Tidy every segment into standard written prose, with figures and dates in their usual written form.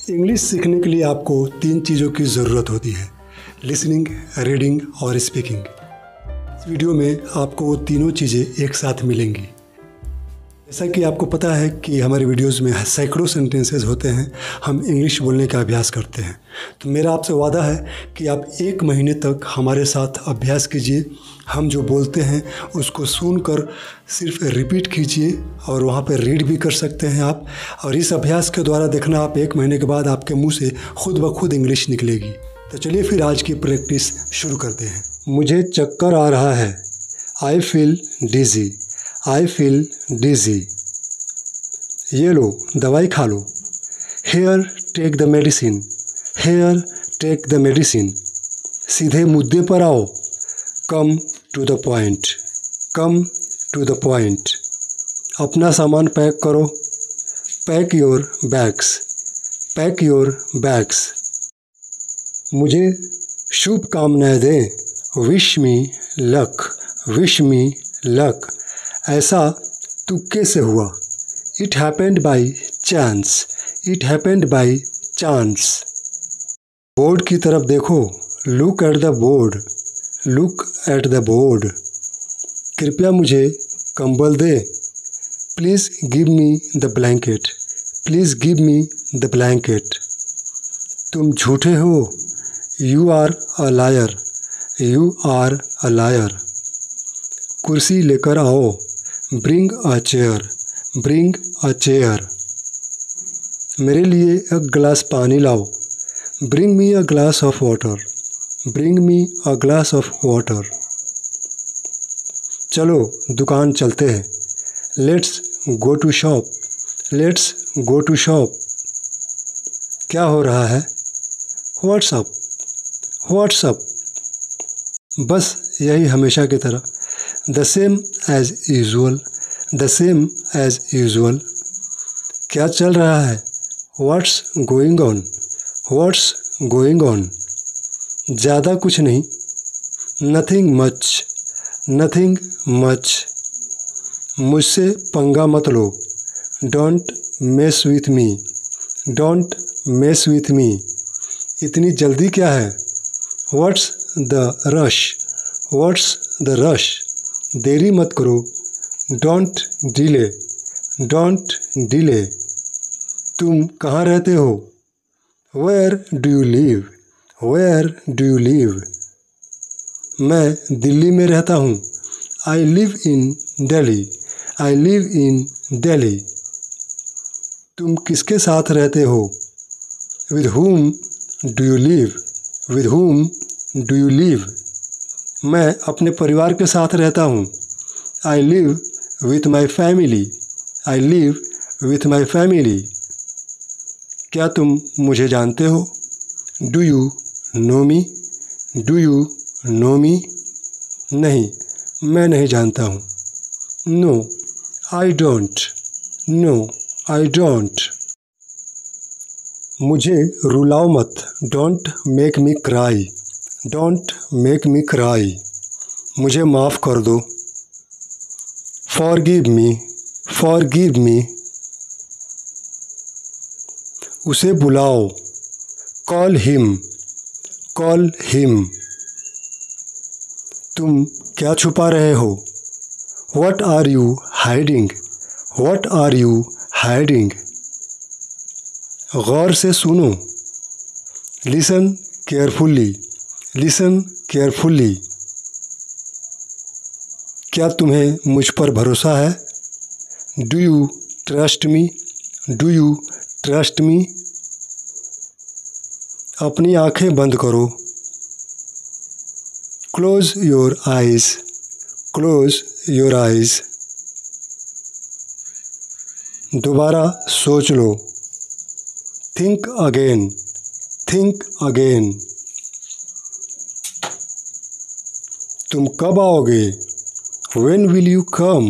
English सीखने के लिए आपको 3 चीज़ों की ज़रूरत होती है: लिसनिंग, रीडिंग और स्पीकिंग। इस वीडियो में आपको वो तीनों चीज़ें एक साथ मिलेंगी। जैसा कि आपको पता है कि हमारे वीडियोस में सैकड़ों सेंटेंसेस होते हैं, हम इंग्लिश बोलने का अभ्यास करते हैं। तो मेरा आपसे वादा है कि आप 1 महीने तक हमारे साथ अभ्यास कीजिए। हम जो बोलते हैं उसको सुनकर सिर्फ रिपीट कीजिए और वहाँ पर रीड भी कर सकते हैं आप। और इस अभ्यास के द्वारा देखना, आप 1 महीने के बाद आपके मुँह से खुद ब खुद इंग्लिश निकलेगी। तो चलिए फिर आज की प्रैक्टिस शुरू करते हैं। मुझे चक्कर आ रहा है। I feel dizzy. I feel dizzy. ये लो, दवाई खा लो। Here take the medicine. Here take the medicine. सीधे मुद्दे पर आओ। Come to the point. Come to the point. अपना सामान पैक करो। Pack your bags. Pack your bags. मुझे शुभकामनाएं दें। Wish me luck. Wish me luck. ऐसा तुक्के से हुआ। It happened by chance. It happened by chance. Board की तरफ देखो। Look at the board. Look at the board. कृपया मुझे कंबल दे। Please give me the blanket. Please give me the blanket. तुम झूठे हो। You are a liar. You are a liar. कुर्सी लेकर आओ। Bring a chair. Bring a chair. मेरे लिए एक गिलास पानी लाओ। Bring me a glass of water. Bring me a glass of water. चलो दुकान चलते हैं। Let's go to shop. Let's go to shop. क्या हो रहा है? व्हाट्सअप। व्हाट्सअप। बस यही हमेशा की तरह। The same as usual. The same as usual. क्या चल रहा है? What's going on. What's going on. ज़्यादा कुछ नहीं। Nothing much. Nothing much. मुझसे पंगा मत लो। Don't mess with me. Don't mess with me. इतनी जल्दी क्या है? What's the rush. What's the rush. देरी मत करो। Don't delay. Don't delay. तुम कहाँ रहते हो? Where do you live. Where do you live. मैं दिल्ली में रहता हूँ। I live in Delhi. I live in Delhi. तुम किसके साथ रहते हो? With whom do you live. With whom do you live. मैं अपने परिवार के साथ रहता हूँ। I live with my family. I live with my family. क्या तुम मुझे जानते हो? Do you know me. Do you know me. नहीं, मैं नहीं जानता हूँ। No I don't. No I don't. मुझे रुलाओ मत। Don't make me cry. Don't make me cry. मुझे माफ़ कर दो। Forgive me. Forgive me. उसे बुलाओ। Call him. Call him. तुम क्या छुपा रहे हो? What are you hiding. What are you hiding. गौर से सुनो। Listen carefully. Listen carefully. क्या तुम्हें मुझ पर भरोसा है? Do you trust me. Do you trust me. अपनी आँखें बंद करो। Close your eyes. Close your eyes. दोबारा सोच लो। Think again. Think again. तुम कब आओगे? When will you come?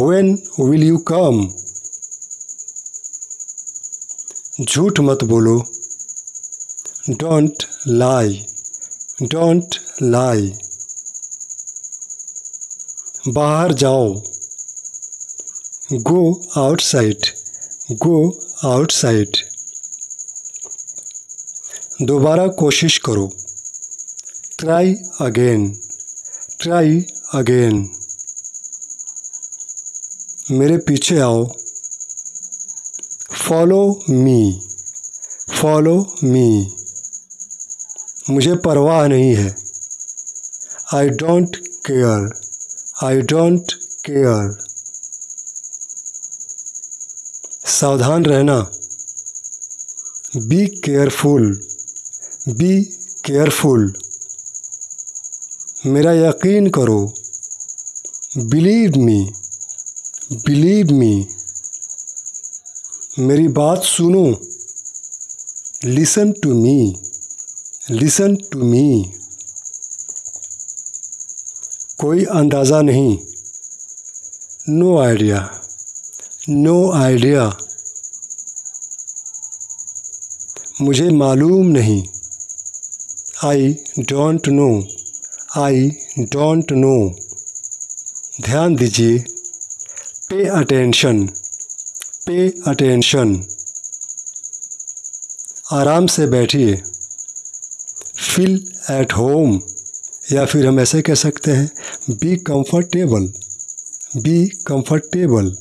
When will you come? झूठ मत बोलो। Don't lie. Don't lie. बाहर जाओ। Go outside. Go outside. दोबारा कोशिश करो। Try again, try again. मेरे पीछे आओ। Follow me, follow me. मुझे परवाह नहीं है। I don't care, I don't care. सावधान रहना। Be careful, be careful. मेरा यकीन करो। Believe me, believe me. मेरी बात सुनो। Listen to me, listen to me. कोई अंदाज़ा नहीं। No idea, no idea. मुझे मालूम नहीं। I don't no, I don't know. ध्यान दीजिए। Pay attention, pay attention. आराम से बैठिए। फील एट होम, या फिर हम ऐसे कह सकते हैं बी कंफर्टेबल, बी कंफर्टेबल।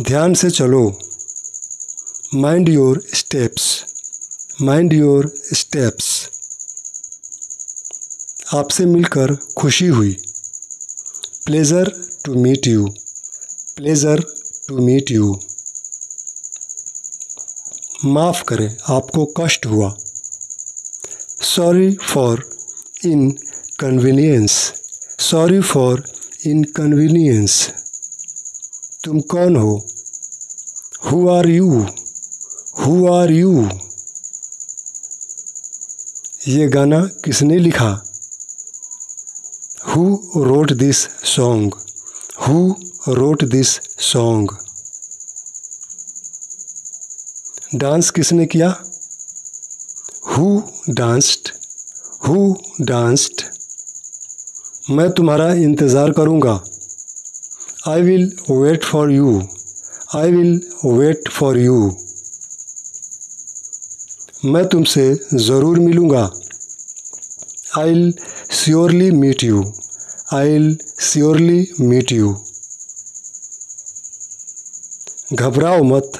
ध्यान से चलो। Mind your steps, mind your steps. आपसे मिलकर खुशी हुई। Pleasure to meet you, pleasure to meet you. माफ़ करें, आपको कष्ट हुआ। Sorry for inconvenience, sorry for inconvenience. तुम कौन हो? Who are you, who are you. ये गाना किसने लिखा? Who wrote this song? Who wrote this song? Dance किसने किया? Who danced? Who danced? मैं तुम्हारा इंतज़ार करूँगा। I will wait for you. I will wait for you. मैं तुमसे ज़रूर मिलूँगा। I'll surely meet you. I'll surely meet you. घबराओ मत।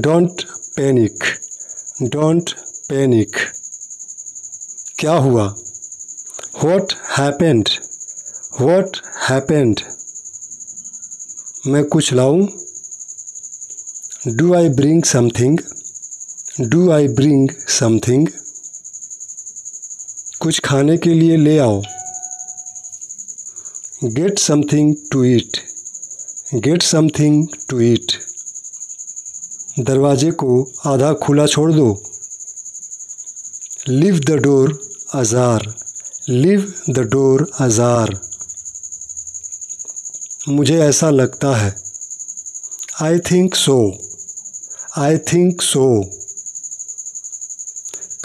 Don't panic. Don't panic. क्या हुआ? What happened? What happened? मैं कुछ लाऊं? Do I bring something? Do I bring something? कुछ खाने के लिए ले आओ। Get something to eat. Get something to eat. दरवाजे को आधा खुला छोड़ दो। Leave the door ajar. Leave the door ajar. मुझे ऐसा लगता है। I think so. I think so.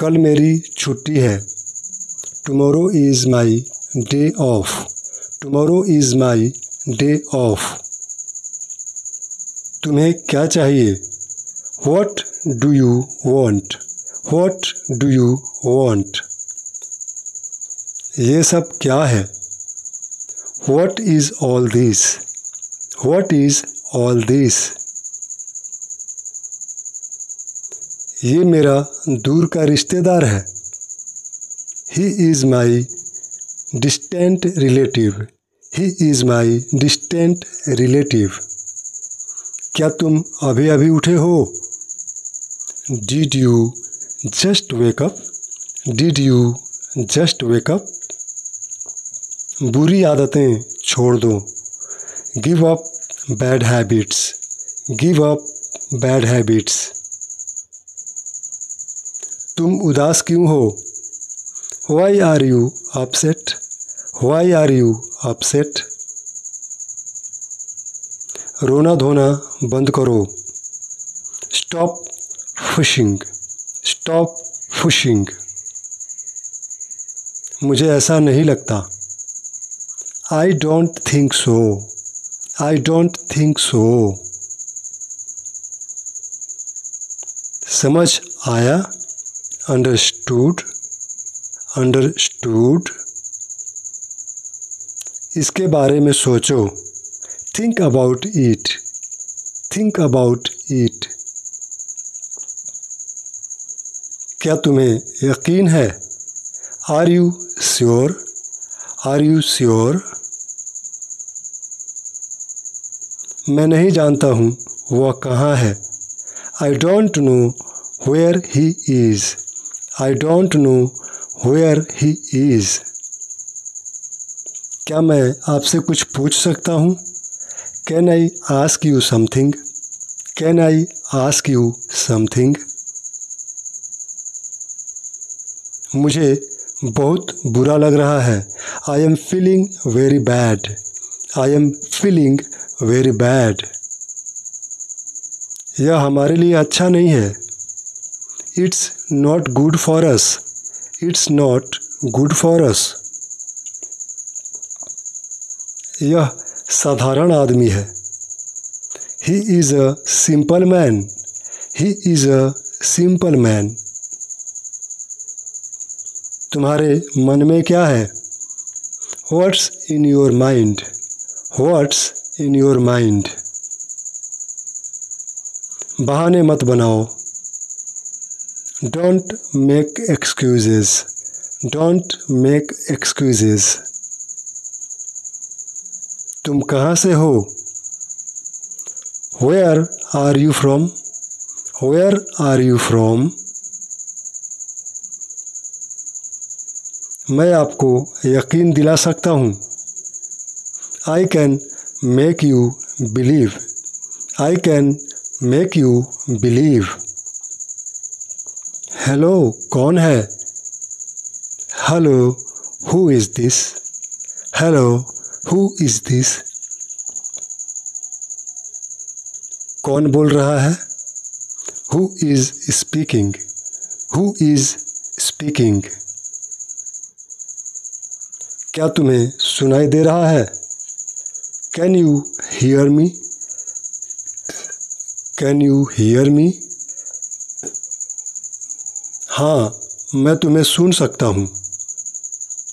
कल मेरी छुट्टी है। Tomorrow is my day off. Tomorrow is my day off. तुम्हें क्या चाहिए? What do you want? What do you want? ये सब क्या है? What is all this? What is all this? ये मेरा दूर का रिश्तेदार है। He is my distant relative. He is my distant relative. क्या तुम अभी अभी उठे हो? Did you just wake up? Did you just wake up? बुरी आदतें छोड़ दो। Give up bad habits. Give up bad habits. तुम उदास क्यों हो? Why are you upset? Why are you upset? रोना धोना बंद करो। Stop fushing. Stop fushing. मुझे ऐसा नहीं लगता। I don't think so. I don't think so. समझ आया, अंडरस्टूड, अंडरस्टूड। इसके बारे में सोचो, think about it, think about it. क्या तुम्हें यकीन है, are you sure, are you sure. मैं नहीं जानता हूँ वह कहाँ है, I don't know where he is, I don't know where he is. क्या मैं आपसे कुछ पूछ सकता हूँ, can I ask you something, can I ask you something. मुझे बहुत बुरा लग रहा है, I am feeling very bad, I am feeling very bad. यह हमारे लिए अच्छा नहीं है, it's not good for us, it's not good for us. यह साधारण आदमी है, he is a simple man, he is a simple man. तुम्हारे मन में क्या है, what's in your mind, what's in your mind. बहाने मत बनाओ, don't make excuses, don't make excuses. तुम कहाँ से हो, where are you from, where are you from. मैं आपको यकीन दिला सकता हूँ, I can make you believe, I can make you believe. Hello, कौन है, hello who is this, hello who is this. कौन बोल रहा है, who is speaking, who is speaking. क्या तुम्हें सुनाई दे रहा है, can you hear me, can you hear me. हाँ, मैं तुम्हें सुन सकता हूँ,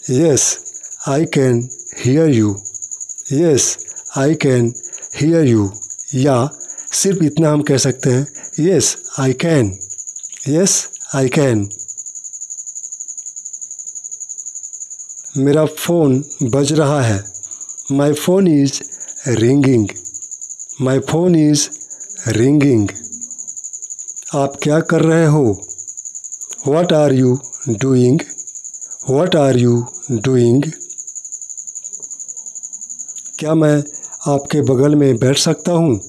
yes I can hear you, yes I can hear you. या सिर्फ इतना हम कह सकते हैं, yes I can, yes I can. मेरा फ़ोन बज रहा है, my phone is ringing, my phone is ringing. आप क्या कर रहे हो, what are you doing, what are you doing. क्या मैं आपके बगल में बैठ सकता हूँ,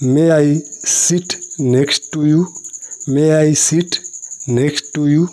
may I sit next to you, may I sit next to you.